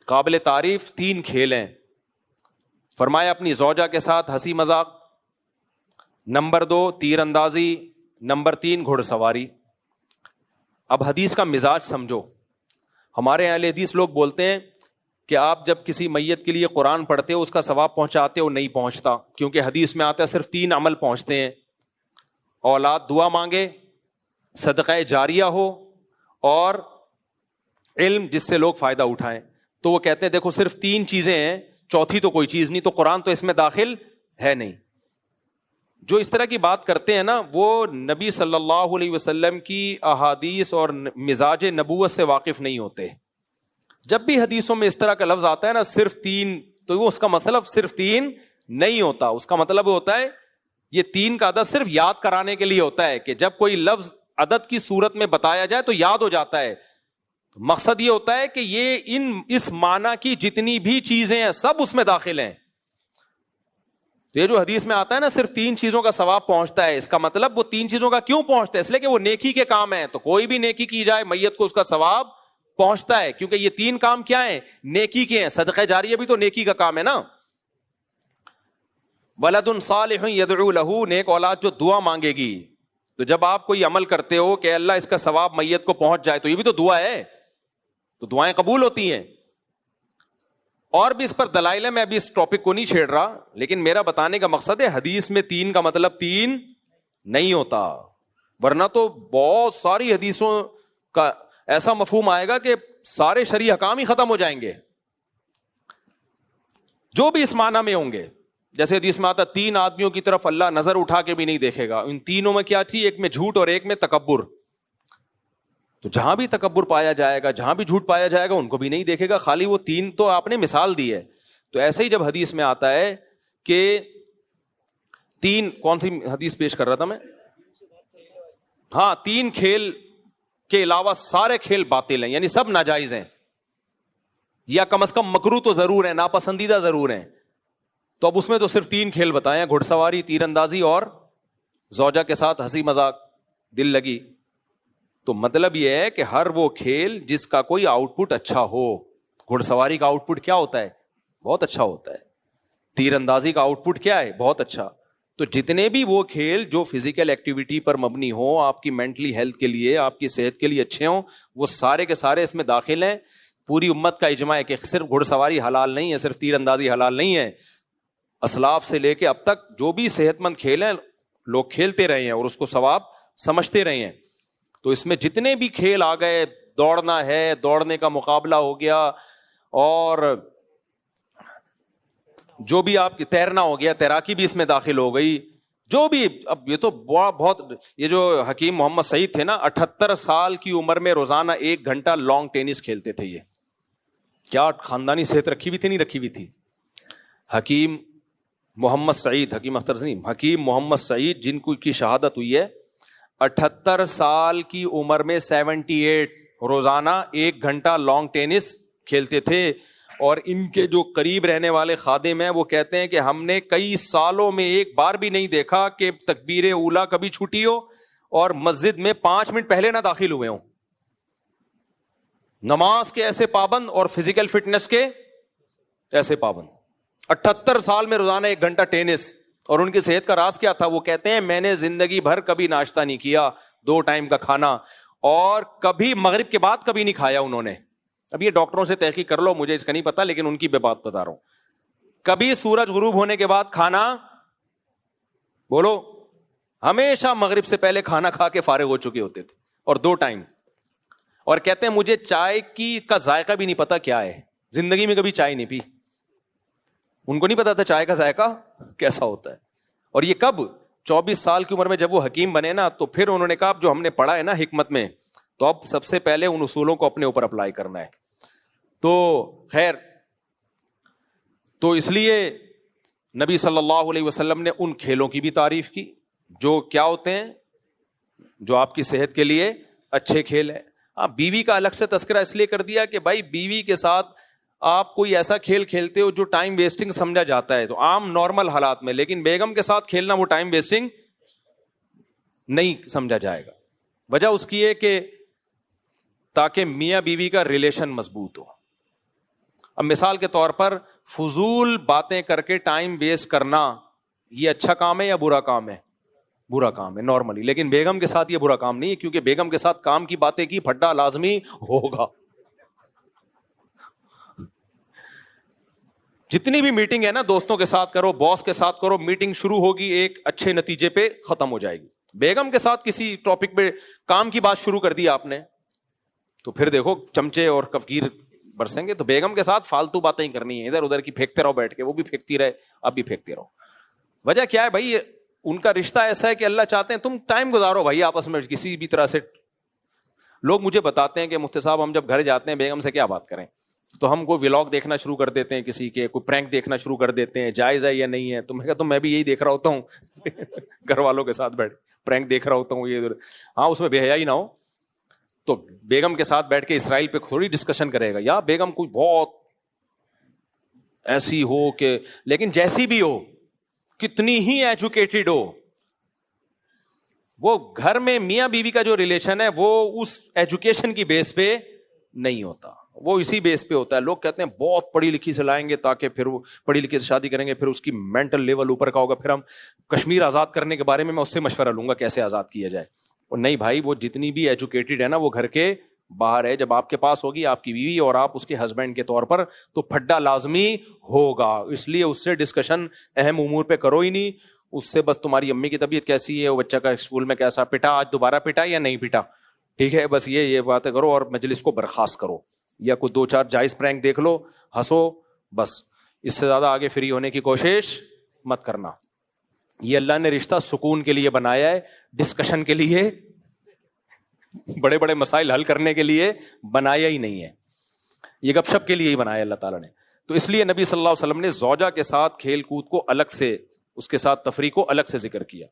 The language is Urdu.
قابل تعریف 3 کھیل ہیں. فرمایا اپنی زوجہ کے ساتھ ہنسی مذاق, نمبر 2 تیر اندازی, نمبر 3 گھڑ سواری. اب حدیث کا مزاج سمجھو. ہمارے اہل حدیث لوگ بولتے ہیں کہ آپ جب کسی میت کے لیے قرآن پڑھتے ہو اس کا ثواب پہنچاتے ہو, نہیں پہنچتا, کیونکہ حدیث میں آتا ہے صرف 3 عمل پہنچتے ہیں: اولاد دعا مانگے, صدقہ جاریہ ہو, اور علم جس سے لوگ فائدہ اٹھائیں. تو وہ کہتے ہیں دیکھو صرف 3 چیزیں ہیں, چوتھی تو کوئی چیز نہیں, تو قرآن تو اس میں داخل ہے نہیں. جو اس طرح کی بات کرتے ہیں نا, وہ نبی صلی اللہ علیہ وسلم کی احادیث اور مزاج نبوت سے واقف نہیں ہوتے. جب بھی حدیثوں میں اس طرح کا لفظ آتا ہے نا صرف 3, تو وہ اس کا مطلب صرف 3 نہیں ہوتا. اس کا مطلب ہوتا ہے یہ 3 کا عدد صرف یاد کرانے کے لیے ہوتا ہے, کہ جب کوئی لفظ عدد کی صورت میں بتایا جائے تو یاد ہو جاتا ہے. مقصد یہ ہوتا ہے کہ یہ اس معنی کی جتنی بھی چیزیں ہیں سب اس میں داخل ہیں. تو یہ جو حدیث میں آتا ہے نا صرف 3 چیزوں کا ثواب پہنچتا ہے, اس کا مطلب وہ 3 چیزوں کا کیوں پہنچتا ہے؟ اس لیے کہ وہ نیکی کے کام ہیں. تو کوئی بھی نیکی کی جائے میت کو اس کا ثواب پہنچتا ہے, کیونکہ یہ 3 کام کیا ہیں؟ نیکی کے ہیں. صدقہ جاریہ بھی تو نیکی کا کام ہے نا. ولد صالح یدعو لہ, نیک اولاد جو دعا مانگے گی. تو جب آپ کوئی عمل کرتے ہو کہ اللہ اس کا ثواب میت کو پہنچ جائے, تو یہ بھی تو دعا ہے, تو دعائیں قبول ہوتی ہیں. اور بھی اس پر دلائل ہے, میں ابھی اس ٹاپک کو نہیں چھیڑ رہا, لیکن میرا بتانے کا مقصد ہے حدیث میں 3 کا مطلب 3 نہیں ہوتا. ورنہ تو بہت ساری حدیثوں کا ایسا مفہوم آئے گا کہ سارے شرعی احکام ہی ختم ہو جائیں گے جو بھی اس معنی میں ہوں گے. جیسے حدیث میں آتا 3 آدمیوں کی طرف اللہ نظر اٹھا کے بھی نہیں دیکھے گا. ان تینوں میں کیا تھی؟ ایک میں جھوٹ اور ایک میں تکبر. تو جہاں بھی تکبر پایا جائے گا, جہاں بھی جھوٹ پایا جائے گا, ان کو بھی نہیں دیکھے گا. خالی وہ 3 تو آپ نے مثال دی ہے. تو ایسے ہی جب حدیث میں آتا ہے کہ 3, کون سی حدیث پیش کر رہا تھا میں؟ ہاں, 3 کھیل کے علاوہ سارے کھیل باطل ہیں, یعنی سب ناجائز ہیں, یا کم از کم مکروہ تو ضرور ہیں, ناپسندیدہ ضرور ہیں. تو اب اس میں تو صرف 3 کھیل بتائے ہیں: گھڑ سواری, تیر اندازی اور زوجہ کے ساتھ ہنسی مذاق, دل لگی. تو مطلب یہ ہے کہ ہر وہ کھیل جس کا کوئی آؤٹ پٹ اچھا ہو. گھڑ سواری کا آؤٹ پٹ کیا ہوتا ہے؟ بہت اچھا ہوتا ہے. تیر اندازی کا آؤٹ پٹ کیا ہے؟ بہت اچھا. تو جتنے بھی وہ کھیل جو فزیکل ایکٹیویٹی پر مبنی ہو, آپ کی مینٹلی ہیلتھ کے لیے, آپ کی صحت کے لیے اچھے ہوں, وہ سارے کے سارے اس میں داخل ہیں. پوری امت کا اجماع ہے کہ صرف گھڑ سواری حلال نہیں ہے, صرف تیر اندازی حلال نہیں ہے. اسلاف سے لے کے اب تک جو بھی صحت مند کھیل ہیں لوگ کھیلتے رہے ہیں اور اس کو ثواب سمجھتے رہے ہیں. تو اس میں جتنے بھی کھیل آ گئے, دوڑنا ہے, دوڑنے کا مقابلہ ہو گیا, اور جو بھی آپ کی تیرنا ہو گیا, تیراکی بھی اس میں داخل ہو گئی. جو بھی, اب یہ تو بہت, یہ جو حکیم محمد سعید تھے نا, 78 سال کی عمر میں روزانہ 1 گھنٹہ لانگ ٹینس کھیلتے تھے. یہ کیا خاندانی صحت رکھی ہوئی تھی, نہیں رکھی ہوئی تھی. حکیم محمد سعید, حکیم اختر نہیں, حکیم محمد سعید, جن کو کی شہادت ہوئی ہے 78 سال کی عمر میں 78 روزانہ 1 گھنٹہ لانگ ٹینس کھیلتے تھے. اور ان کے جو قریب رہنے والے خادم ہیں وہ کہتے ہیں کہ ہم نے کئی سالوں میں ایک بار بھی نہیں دیکھا کہ تکبیر اولیٰ کبھی چھوٹی ہو اور مسجد میں 5 منٹ پہلے نہ داخل ہوئے ہوں. نماز کے ایسے پابند اور فزیکل فٹنس کے ایسے پابند. 78 سال میں روزانہ 1 گھنٹہ ٹینس. اور ان کی صحت کا راز کیا تھا؟ وہ کہتے ہیں میں نے زندگی بھر کبھی ناشتہ نہیں کیا, 2 ٹائم کا کھانا, اور کبھی مغرب کے بعد کبھی نہیں کھایا انہوں نے. اب یہ ڈاکٹروں سے تحقیق کر لو, مجھے اس کا نہیں پتا, لیکن ان کی بے بات بتا رہا ہوں. کبھی سورج غروب ہونے کے بعد کھانا, بولو, ہمیشہ مغرب سے پہلے کھانا کھا کے فارغ ہو چکے ہوتے تھے, اور 2 ٹائم. اور کہتے ہیں مجھے چائے کی کا ذائقہ بھی نہیں پتا کیا ہے, زندگی میں کبھی چائے نہیں پی. ان کو نہیں پتا تھا چائے کا ذائقہ کیسا ہوتا ہے. اور یہ کب؟ 24 سال کی عمر میں جب وہ حکیم بنے نا, تو پھر انہوں نے کہا جو ہم نے پڑھا ہے نا حکمت میں, تو اب سب سے پہلے ان اصولوں کو اپنے اوپر اپلائی کرنا ہے. تو خیر, تو اس لیے نبی صلی اللہ علیہ وسلم نے ان کھیلوں کی بھی تعریف کی جو کیا ہوتے ہیں, جو آپ کی صحت کے لیے اچھے کھیل ہیں. بیوی کا الگ سے تذکرہ اس لیے کر دیا کہ بھائی بیوی کے ساتھ آپ کوئی ایسا کھیل کھیلتے ہو جو ٹائم ویسٹنگ سمجھا جاتا ہے تو عام نارمل حالات میں, لیکن بیگم کے ساتھ کھیلنا وہ ٹائم ویسٹنگ نہیں سمجھا جائے گا. وجہ اس کی ہے کہ تاکہ میاں بیوی کا ریلیشن مضبوط ہو. اب مثال کے طور پر فضول باتیں کر کے ٹائم ویسٹ کرنا یہ اچھا کام ہے یا برا کام ہے؟ برا کام ہے نارملی. لیکن بیگم کے ساتھ یہ برا کام نہیں ہے, کیونکہ بیگم کے ساتھ کام کی باتیں کی پھڈا لازمی ہوگا. جتنی بھی میٹنگ ہے نا دوستوں کے ساتھ کرو, باس کے ساتھ کرو, میٹنگ شروع ہوگی ایک اچھے نتیجے پہ ختم ہو جائے گی. بیگم کے ساتھ کسی ٹاپک پہ کام کی بات شروع کر دی آپ نے تو پھر دیکھو چمچے اور کفگیر برسیں گے. تو بیگم کے ساتھ فالتو باتیں ہی کرنی ہیں, ادھر ادھر کی پھینکتے رہو بیٹھ کے, وہ بھی پھینکتی رہے اب بھی پھینکتے رہو. وجہ کیا ہے بھائی؟ ان کا رشتہ ایسا ہے کہ اللہ چاہتے ہیں تم ٹائم گزارو بھائی آپس میں کسی بھی طرح سے. لوگ مجھے بتاتے ہیں کہ مفتی صاحب ہم جب گھر جاتے ہیں بیگم سے کیا بات کریں, تو ہم کوئی ولاگ دیکھنا شروع کر دیتے ہیں, کسی کے کوئی پرینک دیکھنا شروع کر دیتے ہیں, جائز ہے یا نہیں ہے. تو میں کہتا ہوں میں بھی یہی دیکھ رہا ہوتا ہوں گھر والوں کے ساتھ بیٹھ پرینک دیکھ رہا ہوتا ہوں یہ. ہاں اس میں بے حیائی نہ ہو. تو بیگم کے ساتھ بیٹھ کے اسرائیل پہ تھوڑی ڈسکشن کرے گا, یا بیگم کوئی بہت ایسی ہو کہ, لیکن جیسی بھی ہو, کتنی ہی ایجوکیٹڈ ہو, وہ گھر میں میاں بیوی کا جو ریلیشن ہے وہ اس ایجوکیشن کی بیس پہ نہیں ہوتا, وہ اسی بیس پہ ہوتا ہے. لوگ کہتے ہیں بہت پڑھی لکھی سے لائیں گے تاکہ پھر وہ پڑھی لکھی سے شادی کریں گے, پھر اس کی مینٹل لیول اوپر کا ہوگا, پھر ہم کشمیر آزاد کرنے کے بارے میں اس سے مشورہ لوں گا کیسے آزاد کیا جائے. اور نہیں بھائی, وہ جتنی بھی ایجوکیٹڈ ہے نا وہ گھر کے باہر ہے. جب آپ کے پاس ہوگی آپ کی بیوی اور آپ اس کے ہسبینڈ کے طور پر, تو پھڈا لازمی ہوگا. اس لیے اس سے ڈسکشن اہم امور پہ کرو ہی نہیں. اس سے بس تمہاری امی کی طبیعت کیسی ہے, وہ بچہ کا اسکول میں کیسا, پٹا آج دوبارہ پٹا یا نہیں پٹا, ٹھیک ہے, بس یہ باتیں کرو اور مجلس کو برخاست کرو. یا کوئی دو چار جائز پرینک دیکھ لو, ہنسو, بس. اس سے زیادہ آگے فری ہونے کی کوشش مت کرنا. یہ اللہ نے رشتہ سکون کے لیے بنایا ہے, ڈسکشن کے لیے, بڑے بڑے مسائل حل کرنے کے لیے بنایا ہی نہیں ہے. یہ گپ شپ کے لیے ہی بنایا اللہ تعالیٰ نے. تو اس لیے نبی صلی اللہ علیہ وسلم نے زوجہ کے ساتھ کھیل کود کو الگ سے, اس کے ساتھ تفریح کو الگ سے ذکر کیا.